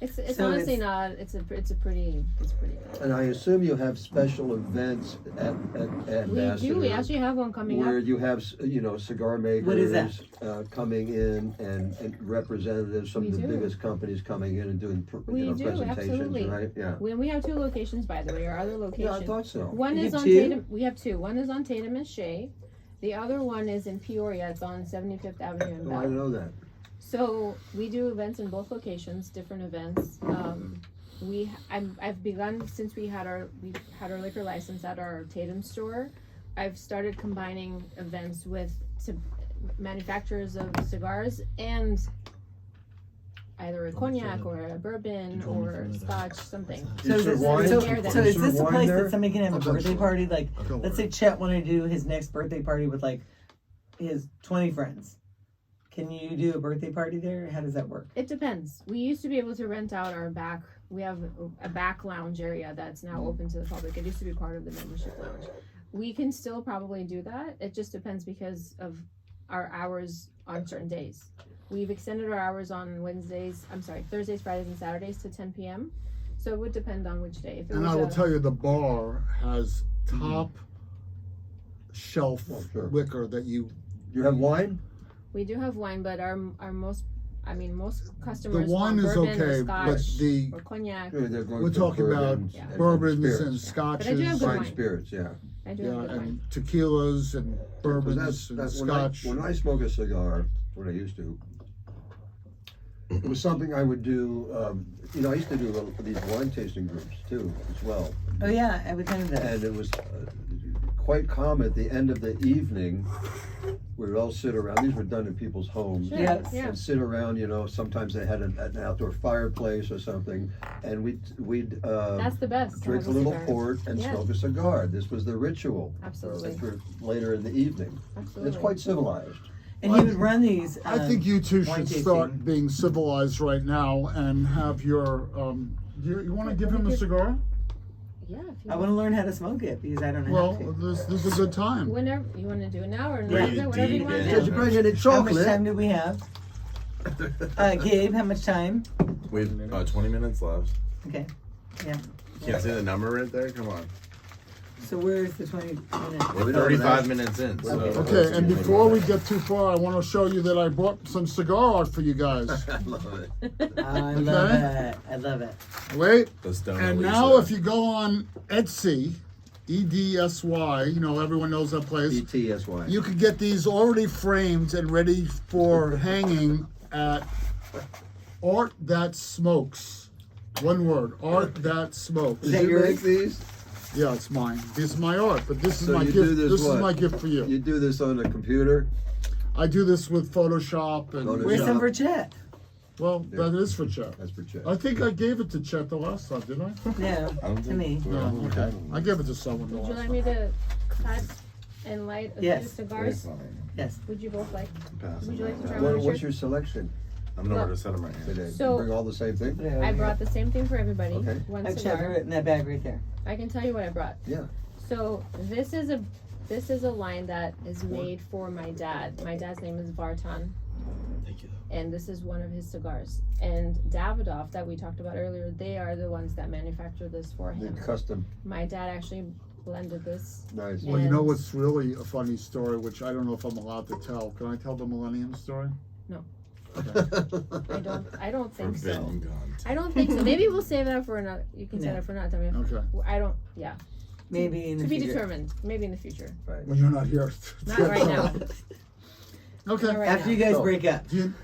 It's So honestly it's- not. It's pretty good. And I assume you have special events at We Ambassador. do. We actually have one coming where up. you have, cigar makers. What is that? Coming in and representatives from We the do. biggest companies coming in and doing, We do, presentations, absolutely. right? Yeah. When we have 2 locations, by the way, our other location. Yeah, I thought so. One You is have on 2? Tatum. We have 2. One is on Tatum and Shea. The other one is in Peoria. It's on 75th Avenue in Oh, I Bell. didn't know that. So we do events in both locations, different events. I've begun since we had our liquor license at our Tatum store. I've started combining events with manufacturers of cigars and either a cognac or a bourbon or scotch, something. So is, serve this, wine? so, Pair them. so is this a Wine place there? that somebody can have a birthday Eventually. party? Like, Don't let's worry. say Chet wanted to do his next birthday party with like his 20 friends. Can you do a birthday party there? How does that work? It depends. We used to be able to rent out our back. We have a back lounge area that's now open to the public. It used to be part of the membership lounge. We can still probably do that. It just depends because of our hours on certain days. We've extended our hours on Thursdays, Fridays, and Saturdays to 10 p.m. So it would depend on which day. If it And was I will a- tell you, the bar has top shelf Oh, sure. liquor that you. You have wine? we do have wine, but our most customers The wine want is bourbon okay, or but scotch the or cognac. Yeah, they're going we're for talking about bourbons Yeah. bourbons spirits. and But I do have scotches, good Fine wine. spirits, yeah. I do yeah, have good wine. and tequilas and 'Cause bourbons and when scotch. when I smoke a cigar, what I used to, it was something I would do. I used to do these wine tasting groups too, as well. Oh yeah, every kind of that. And it was quite common at the end of the evening, we would all sit around. These were done in people's homes. Sure. Yes. Yeah. And sit around, you know, sometimes they had an outdoor fireplace or something, and we'd That's the best. to drink have a little cigar. port and Yes. smoke a cigar. This was the ritual. Absolutely. For later in the evening. Absolutely. It's quite civilized. And you would run these. I think you two wine should start tasting. being civilized right now and have your. You want to give him a cigar? Yeah. If you I want to learn how to smoke it because I don't know Well, how to. this is a good time. Whenever you want to do it now or Yeah, later, you whatever you deep want in. to Did do. you bring any How much time chocolate? do we have? Gabe, how much time? We have about 20 minutes left. Okay. Yeah. Can't see the number right there? Come on. So where's the 20 minutes? We're We don't 35 have- minutes in. So Okay, and before we get too far, I want to show you that I brought some cigar art for you guys. I love it. I love it. I love it. Wait, The Stone and Elisa. now if you go on Etsy, EDSY, you know, everyone knows that place. ETSY. You could get these already framed and ready for hanging at Art That Smokes. One word, Art That Smokes. Is that Did you yours? make these? Yeah, it's mine. This is my art, but this is So my you gift. do this This is what? my gift for you. You do this on a computer? I do this with Photoshop and Photoshop. Where's Yeah. some for Chet? well, that is for Chet. That's for Chet. I think I gave it to Chet the last time, didn't I? No, I don't to think me. we're- No, we okay. have I gave it to someone the Would you last like time. me to cut and light a few Yes. Very cigars? funny. Yes. Would you both like? Pass Would you them like to right try now. one? What, what's your selection I'm gonna order a set of right here. today? So- you bring all the same thing? I brought the same thing for everybody. Okay. One I've cigar. Chet in that bag right there. I can tell you what I brought. Yeah. So this is a line that is made for my dad. My dad's name is Vartan, Thank you. and this is one of his cigars. And Davidoff, that we talked about earlier, they are the ones that manufacture this for The him. custom. My dad actually blended this. Nice. Well, you know And- what's really a funny story, which I don't know if I'm allowed to tell. Can I tell the Millennium story? I don't think so. Forbidden content. I don't think so. Maybe we'll save that for another. You can save Yeah. that for another time. Okay. I don't. Yeah. Maybe in the To be future. determined. Maybe in the future. Right. When you're not here. Not right now. Okay. Not right After now. you guys So- break up. Do you-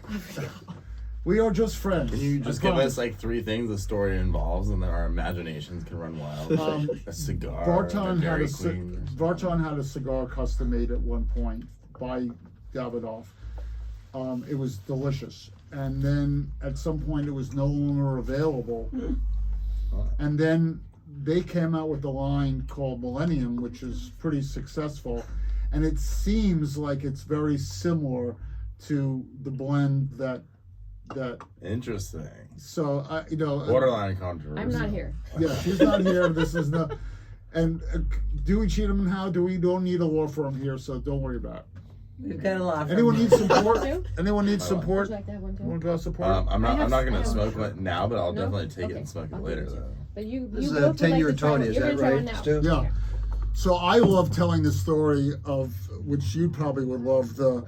we are just friends. Can you just I give promise. us like 3 things the story involves, and then our imaginations can run wild? Um, A cigar, Vartan a had Dairy a Queen. Vartan had a cigar custom made at one point by Davidoff. It was delicious, and then at some point it was no longer available. And then they came out with a line called Millennium, which is pretty successful, and it seems like it's very similar to the blend that. Interesting. So you know. Borderline controversy. I'm not here. Yeah, she's not here. This is not. And Dewey Cheatham and Howe, we don't need a law firm here, so don't worry about it. We've got a lot. Anyone from needs support? Too? Anyone needs Would support? Would you like to have one too? Want to go support? I'm not. I have- I'm not I gonna have- smoke it now, but I'll No? definitely take it Okay. and smoke it I'll later give it to you. though. But you This you is a both would like 10-year to try Tony, one. is You're that gonna try right, one now. Stu? Yeah. Okay. So I love telling the story of which you probably would love the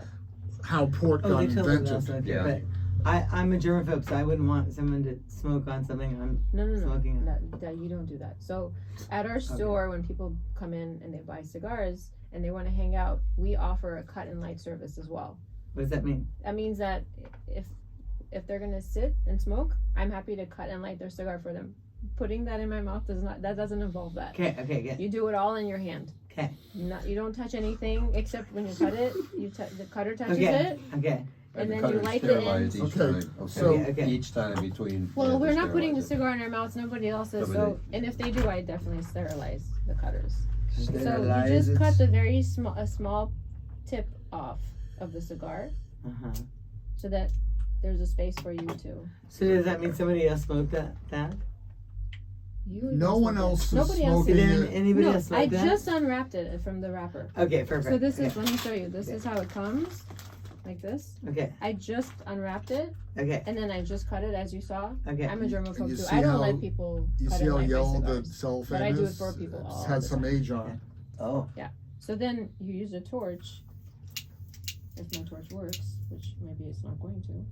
how port Oh, got they totally invented. will smoke it, Yeah. but I'm a germaphobe, so I wouldn't want someone to smoke on something I'm No, smoking on. you don't do that. So at our store, when people come in and they buy cigars and they want to hang out, we offer a cut and light service as well. What does that mean? That means that if they're gonna sit and smoke, I'm happy to cut and light their cigar for them. Putting that in my mouth doesn't involve that. Okay, good. You do it all in your hand. Okay, You don't touch anything except when you cut it. The cutter touches okay, it. okay. And then cutter you light the sterilized ends. each Okay, time. Okay. so- Okay. Each time between. Well, yeah, we're to not putting the sterilize cigar in our mouths. Nobody else is. Nobody- So, and if they do, I definitely sterilize the cutters. it. So you Sterilize just it. cut the very small tip off of the cigar, Uh-huh. so that there's a space for you to. So does that mean somebody else smoked that? You No one else is Nobody else smoking Did it. anybody No, else I smoke that? just unwrapped it from the wrapper. Okay, perfect. So this is, okay. let me show you. This is how it comes, like this. Okay, I just unwrapped it, okay, and then I just cut it as you saw. okay. I'm a germaphobe You too. see I don't how- let people You cut see and how light my yellow the cigars. cellophane But I do it is? for people all It has the some time. age on it. Oh, So then you use a torch, if my torch works, which maybe it's not going to.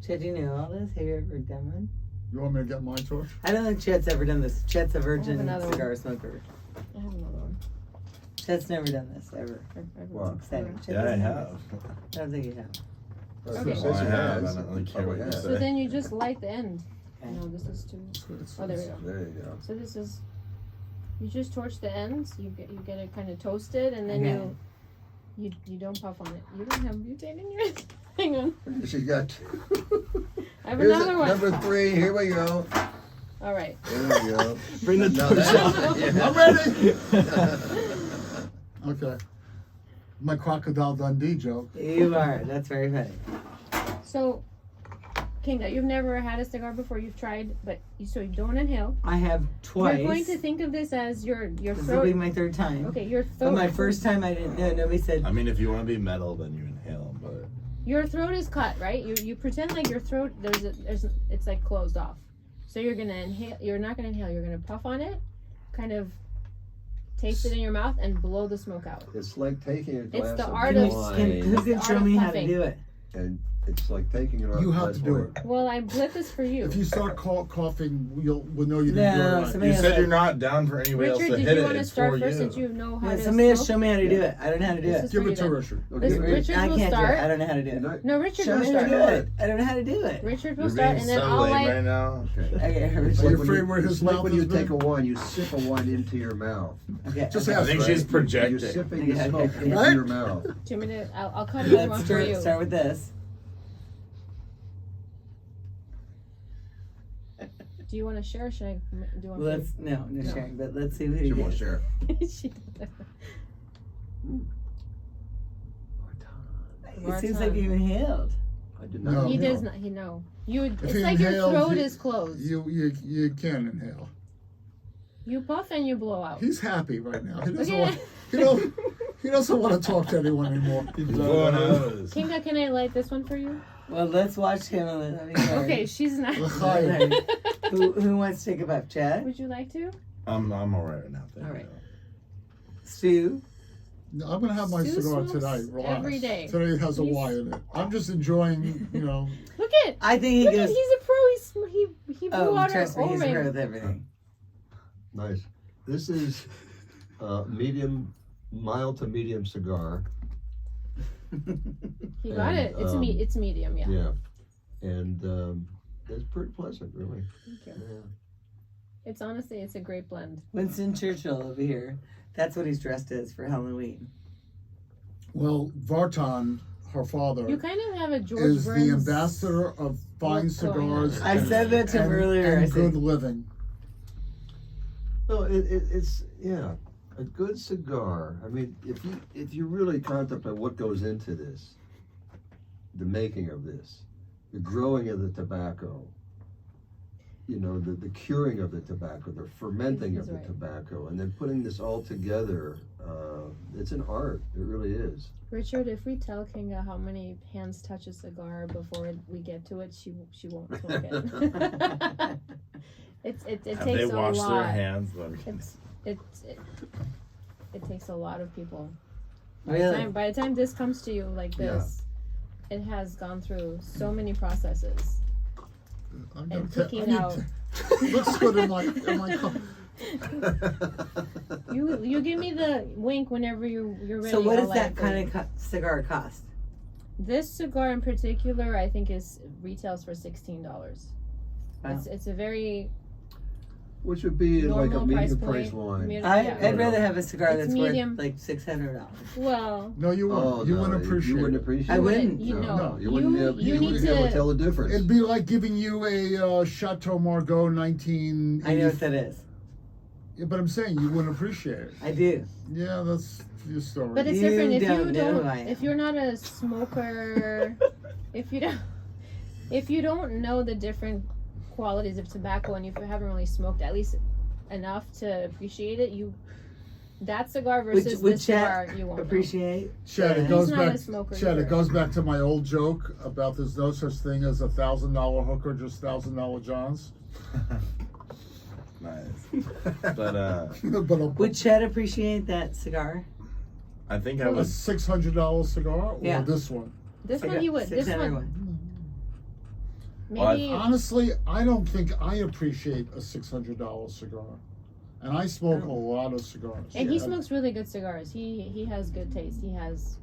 Chet, do you know all this? Have you ever done one? You want me to get my torch? I don't think Chet's ever done this. Chet's a virgin another cigar smoker. I have another one. Chet's never done this, ever. What? Exciting. Chet Yeah, I doesn't have. I don't think you have. Okay. Well, I have. I don't really care what you So So say. then you just light the end. Okay. No, this is too. It's- Oh, there we go. There you go. So this is. You just torch the ends. You get it kind of toasted, and then Okay. you You don't puff on it. You don't have butane in yours. Hang on. She's got. I have Here's another one. number 3. Here we go. All right. There we go. Bring the Now torch that's- out. yeah. I'm ready. Okay. My Crocodile Dundee joke. You are. That's very funny. So, Kinga, you've never had a cigar before. You've tried, but so you don't inhale. I have twice. You're going to think of this as your This will throat. be my third time. Okay, your But throat. my first time I didn't know. Nobody said. I mean, if you want to be metal, then you inhale, but Your throat is cut, right? You pretend like your throat it's like closed off. So you're gonna inhale. You're not gonna inhale. You're gonna puff on it, kind of taste it in your mouth, and blow the smoke out. It's like taking a glass the of art Can of- you, wine, who can Art show of me how to puffing. do it? and it's like taking it. You have to do it. Well, I lit this for you. If you start coughing, we'll know you didn't do it No, right. somebody you has said to- you're not down for anybody else Richard, to did hit you it. want to It's start for first you. since you know how Yeah, to somebody has to smoke? show me how to do it. I don't know how to do This it. is Give for it you to then. Richard. Okay, This- Richard I will can't do start. it. I don't know how to do it. No, Richard Show will me how to start. do it. I don't know how to do it. Richard will You're start, being and then so I'll lame like. right now. Okay. Okay, Are Richard. you When afraid where his it's like mouth when has you take been? a wine, you sip a wine into your mouth. Okay. Just okay. I think Right. she's You're projecting. sipping the Yeah, smoke okay. into Right? your mouth. Do you want me to? I'll cut another one Let's for you. start with this. Do you want to share? Or should I do one? Let's no No. sharing, but let's see who he She won't is. share. She- It seems like you inhaled. I did No. not. He know. does not. He know. You. If It's he like your inhales, throat he- is closed. You can't inhale. You puff and you blow out. He's happy right now. He Look doesn't at want. He doesn't want to talk to anyone anymore. He's blowing hose. Kinga, can I light this one for you? Well, let's watch him. And let me go. Okay, she's not. L'chaim. Who wants to take a puff? Chad? Would you like to? I'm all right now. Thank All right. you. Stu? I'm gonna have my Stu cigar smokes tonight. Relax. every day. Today has a He's- Y in it. I'm just enjoying, Look at. I think he Look at. goes. He's a pro. He blew Oh, out her trust me, he's a pro O-ring. with everything. Nice. This is mild to medium cigar. He got it. And, It's medium. Yeah. Yeah. And it's pretty pleasant, really. Thank you. Yeah. It's honestly, it's a great blend. Winston Churchill over here. That's what he's dressed as for Halloween. well, Vartan, her father, You kind of have a George is the Burns. ambassador of fine What's going on? cigars. I said that to him earlier. And I said, good living. No, it's a good cigar. I mean, if you really contemplate what goes into this, the making of this, the growing of the tobacco, the curing of the tobacco, the fermenting of He's the right. tobacco, and then putting this all together, it's an art. It really is. Richard, if we tell Kinga how many hands touch a cigar before we get to it, she won't smoke it. it Have takes they a washed lot. their hands? It takes a lot of people. Really? By the time this comes to you like this, it has gone through so many processes. I'm And gonna picking I need out- to- Looks good in my cup. You give me the wink whenever you're ready. so what I'll does light that it for kind you. of cigar cost? This cigar in particular, I think, retails for $16. Wow. It's a very Which would be like a normal medium price price point. wine. Yeah. I'd rather have a cigar It's that's medium. worth like $600. Well, No, you wouldn't. Oh, you no, wouldn't appreciate You wouldn't it. appreciate I it. wouldn't. You know, No, you wouldn't be able, you you need wouldn't be able to to. tell the difference. It'd be like giving you a Chateau Margaux 1980. I know what that is. Yeah, but I'm saying you wouldn't appreciate it. I do. Yeah, that's your story. But it's You different if don't you know don't. who I am. If you're not a smoker, if you don't know the different qualities of tobacco, and if you haven't really smoked at least enough to appreciate it, that cigar versus Would this cigar, Chet you won't know. appreciate? Chad, it He's goes not back. a smoker Chad, either. it goes back to my old joke about there's no such thing as $1,000 hooker, just $1,000 Johns. Nice. But But Would Chet appreciate that cigar? I think I a would. $600 cigar or Yeah. this one? This one he would. This $600 one Well, maybe. Honestly, I don't think I appreciate a $600 cigar, and I smoke Oh. a lot of cigars. And he Yeah. smokes really good cigars. He has good taste. He has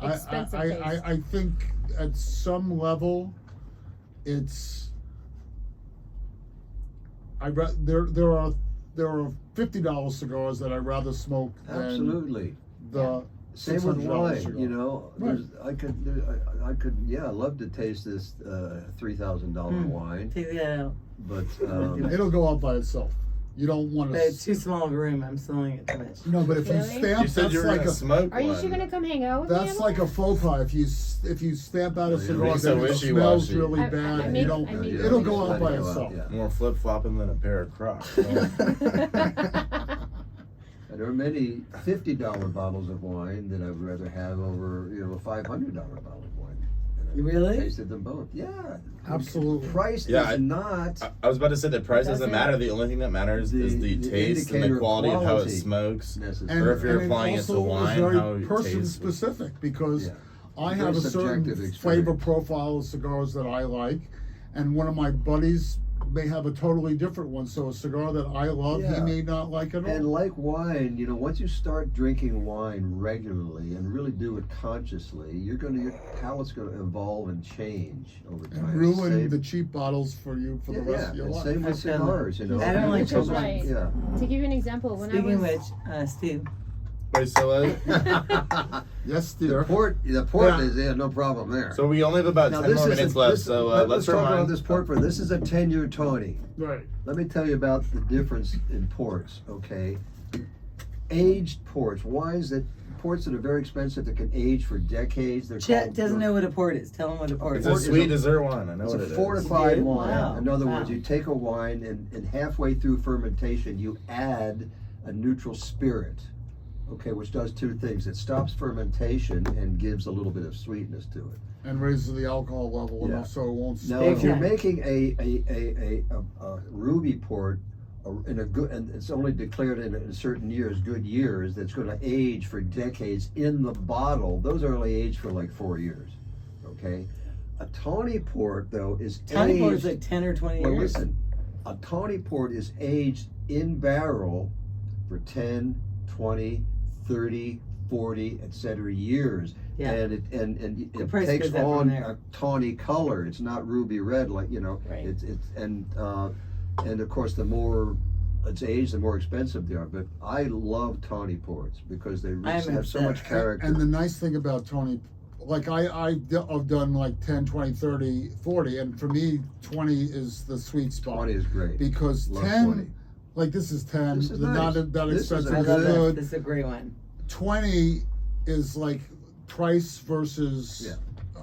expensive I, taste. I think at some level, it's. There are $50 cigars that I'd rather smoke than Absolutely. the Same with $600 wine, cigar. you know. Right. I could, yeah, love to taste this $3,000 wine, Take that out. but It'll go out by itself. You don't want But to. it's too small of a room. I'm smelling it too much. No, but if you Really? stamp, You said that's you were like gonna a smoke Are you one. sure gonna come hang out with me? that's like a faux pas. If you stamp out a You're cigar being so that it wishy-washy. smells really I bad, make- you don't. I make- It'll go out by Let it go itself. yeah. More flip flopping than a pair of Crocs. And there are many $50 bottles of wine that I'd rather have over, you know, a $500 bottle of wine. And I've Really? tasted them both. Yeah. Absolutely. Price Yeah, is not. I was about to say the price Doesn't- doesn't matter. The only thing that matters is the The taste and indicator the of quality of how it quality. smokes. necessary. Or if you're and applying it to also wine, is very how it person tastes. specific because Yeah. I Very have a certain subjective flavor experience. profile of cigars that I like, and one of my buddies may have a totally different one. So a cigar that I love, he Yeah. may not like at all. And like wine, you know, once you start drinking wine regularly and really do it consciously, your palate's gonna evolve and change over time. And ruin Same- the cheap bottles for you for the rest of your and life. same with I've done cigars, you know. I don't like Which is those right. ones. Yeah. To give you an example, when Speaking I of was which, Stu, Wait, so Yes, The dear. port Yeah. is no problem there. so we only have about Now, 10 more minutes left. So let's let's talk about remind. this port. This is a 10-year Tony. Right. Let me tell you about the difference in ports, okay? Aged ports, ports that are very expensive that can age for decades. They're Chet called- doesn't know what a port is. Tell him what a port It's is. a Port is sweet a- dessert wine. I know It's what a it is. fortified You do? wine. Wow. In other words, Wow. you take a wine and halfway through fermentation, you add a neutral spirit, okay, which does two things. It stops fermentation and gives a little bit of sweetness to it. And raises the alcohol level Yeah. enough so it won't Now, spill. if you're Okay. making a ruby port in a good, and it's only declared in certain years, good years, that's going to age for decades in the bottle, those are only aged for like 4 years. Okay, a tawny port though is Tiny port aged. is like 10 or 20 Well, years. listen, a tawny port is aged in barrel for 10, 20, 30, 40, etc. years. Yeah. And The it price takes goes up from on there. a tawny color. It's not ruby red like, you know. Right. It's and of course the more it's aged, the more expensive they are. But I love tawny ports because they I'm have so obsessed. much character. And the nice thing about Tony, like I've done like 10, 20, 30, 40, and for me, 20 is the sweet spot. 20 is great. Because Love 10, 20. like this is 10, This is they're not nice. that This is expensive, a I it's love good- this. good. This is a great one. 20 is like price versus,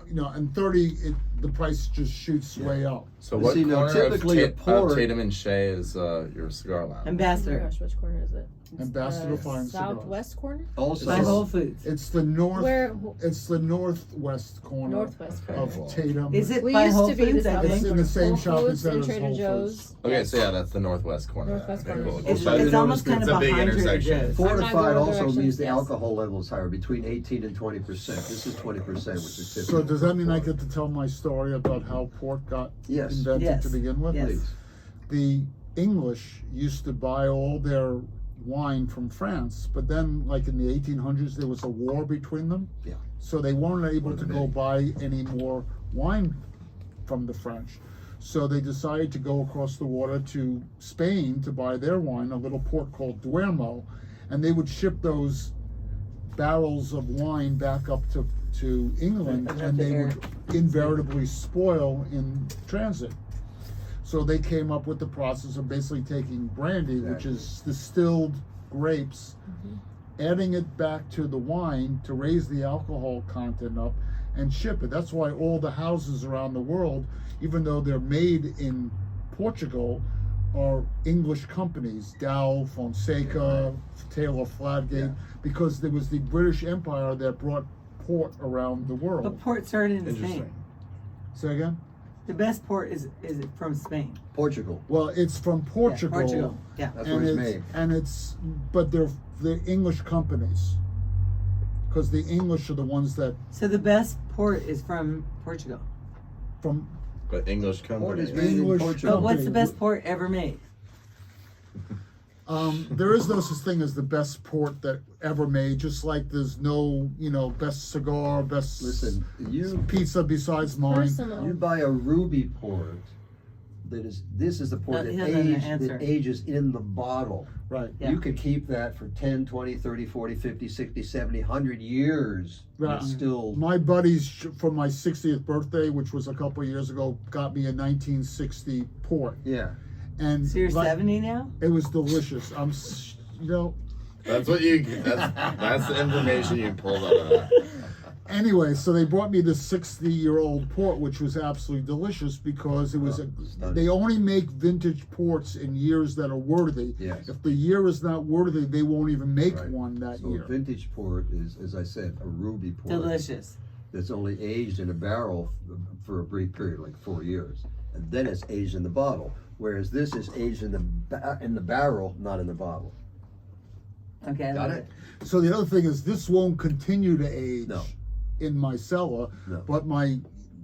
you know, and 30, the price just shoots way up. So You what see, now, corner of, typically a port- Tatum and Shea is your cigar lounge? Oh my Ambassador. gosh, which corner is it? It's Ambassador the Fine Cigars. Southwest corner? Also, By Whole Foods. It's the north. Where? It's the northwest corner Northwest corner. of Tatum. Is it We by used Whole to be the Foods? I Southwest think. It's in the same Whole shopping Foods center and as Trader Whole Joe's. Foods. Okay, so yeah, that's the northwest corner. Northwest Okay, corner. cool. It's, So I didn't it's know almost it was- kind it's of a big behind Trader intersection. Joe's. fortified both also directions, means the yes. alcohol level is higher, between 18 and 20%. This is 20%, which is typical. So does that mean I get to tell my story about how port got Yes. invented Yes. to begin with? Yes. Please. The English used to buy all their wine from France, but then like in the 1800s there was a war between them. Yeah. So they weren't able One to of the go many. buy any more wine from the French. So they decided to go across the water to Spain to buy their wine, a little port called Duermo, and they would ship those barrels of wine back up to England, Up and the they air. would invariably spoil in transit. So they came up with the process of basically taking brandy, which is distilled grapes, adding it back to the wine to raise the alcohol content up and ship it. That's why all the houses around the world, even though they're made in Portugal, are English companies, Dow, Fonseca, Taylor Fladgate, because there was the British Empire that brought port around the world. But port started in Interesting. Spain. Say again? The best port is from Spain. Portugal. Well, it's from Portugal. Yeah, Portugal. Yeah. That's where it's made. But they're English companies, because the English are the ones that So the best port is from Portugal. from But English Port is company. made in English- Portugal. But what's the Okay. best port ever made? there is no such thing as the best port that ever made. Just like there's no best cigar, best Listen, you pizza besides mine. you Personal. buy a ruby port this is the port He doesn't answer. that ages in the bottle. Right. Yeah. You could keep that for 10, 20, 30, 40, 50, 60, 70, 100 years. And Right. it's still. My buddies for my 60th birthday, which was a couple of years ago, got me a 1960 port. Yeah. And So you're like, 70 now? it was delicious. That's what you. That's the information you pulled out of that. Anyway, so they brought me this 60-year-old port, which was absolutely delicious because it was they only make vintage ports in years that are worthy. Yes. If the year is not worthy, they won't even make Right. one that So year. vintage port is, as I said, a ruby port. Delicious. That's only aged in a barrel for a brief period, like 4 years, and then it's aged in the bottle. Whereas this is aged in the barrel, not in the bottle. Okay. I Got love it? So the other thing is this won't continue to age No. in my cellar, No. but my,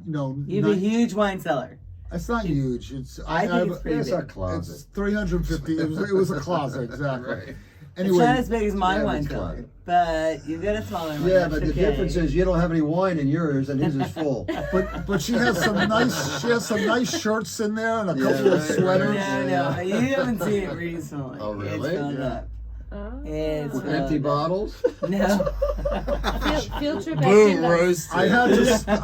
You have a huge wine cellar. it's not huge. It's I think it's pretty It's big. a closet. It's 350. It was a closet, exactly. Right. It's not Anyway, as big as my Yeah, wine it's cellar, fine. but you got a smaller one. Yeah, that's but the okay. difference is you don't have any wine in yours, and his is full. but she has some nice shirts in there and a Yeah, couple of right, sweaters. No, you haven't seen it recently. Oh, really? It's filled Yeah. up. Ah. It's With filled empty up. bottles. No. Field trip at Boom, Kimba's. roasted. I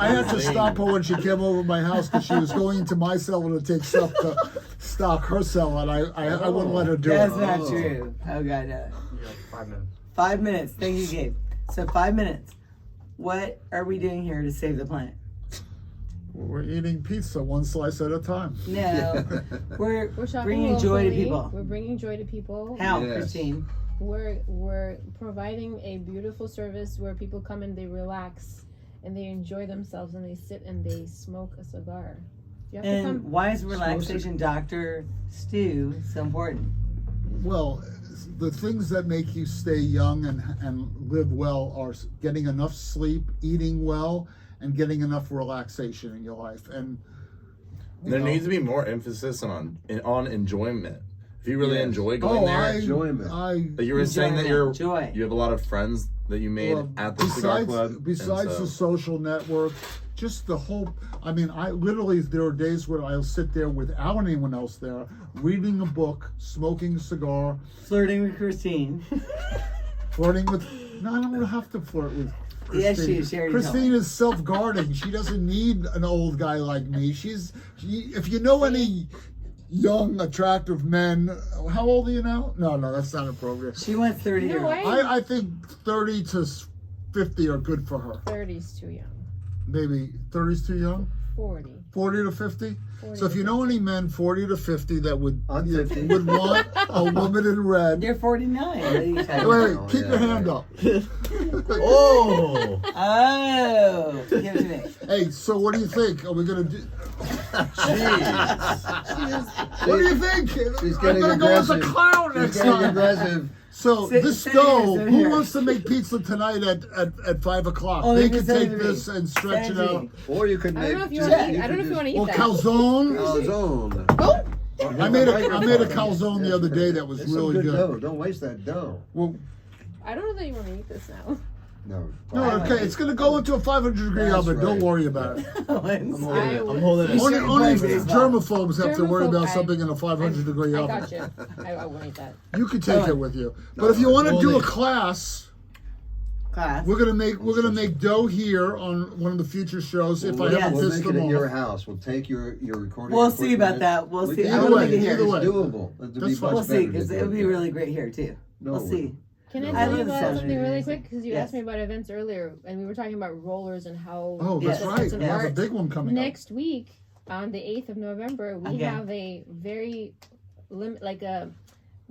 had to stop her when she came over to my house because she was going into my cellar to take stuff to stock her cellar, and I wouldn't let her do That's it. not Oh. true. Oh, God, no. 5 minutes. 5 minutes. Thank you, Gabe. So 5 minutes. What are we doing here to save the planet? We're eating pizza one slice at a time. No. We're We're shopping bringing joy to locally. people. We're bringing joy to people. How, Yes. Christine? We're providing a beautiful service where people come and they relax and they enjoy themselves and they sit and they smoke a cigar. You have to And come. why is relaxation Dr. Stu so important? Well, the things that make you stay young and live well are getting enough sleep, eating well, and getting enough relaxation in your life. And There needs to be more emphasis on enjoyment. If you really Yes. enjoy going there, Enjoyment. like you were saying that Enjoyment, joy. you have a lot of friends that you made at the cigar club. and besides so- the social network, just the whole. I mean, there are days where I'll sit there without anyone else there, reading a book, smoking a cigar, Flirting with Christine. flirting with. No, I don't have to flirt with. Yes, Christine. she is. She already Christine told me. is self-guarding. She doesn't need an old guy like me. If you know any young, attractive men, how old are you now? No, that's not appropriate. She went 30 No years. way. I think 30 to 50 are good for her. 30's too young. Maybe 30's too young. 40. 40 to 50. 40 So if to you know any men 40 to 50 that would I'm 50. would want a woman in red. You're 49. What are you talking Wait, about? keep your hand up. Oh, Oh, give it to me. Hey, so what do you think? Are we gonna do? jeez. What do you think? She's I'm getting gonna go as a aggressive. clown She's next getting time. aggressive. So Sit- this sit here, stove, sit who here. wants to make pizza tonight at 5 o'clock? Oh, They you can can send take it to this me. and stretch Send it it to out. me. Or you could I make. don't know if you just- want to eat. you I don't know could if you want to eat Or that. calzone. Calzone. I made a calzone the other day that was It's some really good good. dough. Don't waste that dough. Well, I don't know that you want to eat this now. No. no, okay, it's gonna go into a 500-degree That's oven. Don't right. worry about it. I I'm would- holding it. Only Germaphobe. germaphobes have to worry about Germaphobe, something in a 500-degree I oven. got you. I won't eat that. You can take it with you. But if you want to do a class, Class. we're gonna make dough here on one of the future shows if I Yes. haven't We'll pissed make it them at your off. house. We'll take your recording. We'll see about equipment. that. We'll see. can I'm Either gonna way, make it here. either way. It's doable. It'd be That's fine. much We'll see, better because to it'll do be it. really great here too. No, We'll see. Can I I tell you love about sound something really amazing. quick? Because you Yes. asked me about events earlier, and we were talking about rollers and how. Oh, Yes. that's right. It's an We have a art. big one coming up. Next week, on the 8th of November, we Okay. have a very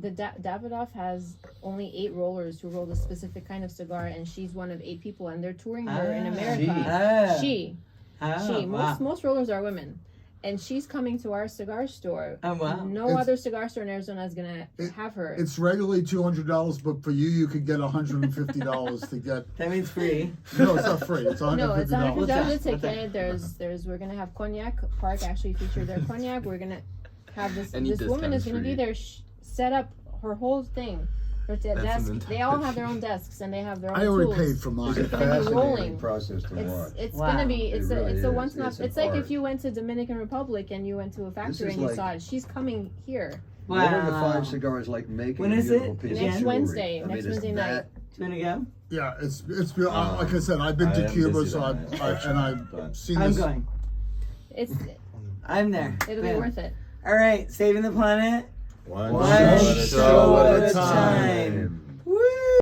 Davidoff has only 8 rollers who roll a specific kind of cigar, and she's one of 8 people, and they're touring her in Ah. America. Oh. She. Wow. Most rollers are women, and she's coming to our cigar store. Oh, wow. No It's- other cigar store in Arizona is gonna have her. It's regularly $200, but for you could get $150 to get. That means free. No, it's not free. It's $150. No, it's $150 What's that? ticket. There's we're gonna have cognac. Park actually featured their cognac. We're gonna have this Any woman discount is is gonna be free. there, set up her whole thing. Or to a That's desk. an They all have their own desks and they have their own I already tools. paid for mine. It's a gonna be fascinating rolling. process to watch. It's Wow. gonna be It it's really a is. once in a It's an it's like if art. you went to Dominican Republic and you went to a factory is and you like- saw it. She's coming here. One of the Wow. 5 cigars like making When a is beautiful it? piece Next of jewelry. Wednesday. I mean, Next it's Wednesday night. that- Do you want to go? Yeah, it's like I said, I've been I to am Cuba, busy so that night, I've but- seen I'm this. going. It's I'm there. it'll be Yeah. worth it. All right, saving the planet. One One show show at at a a time.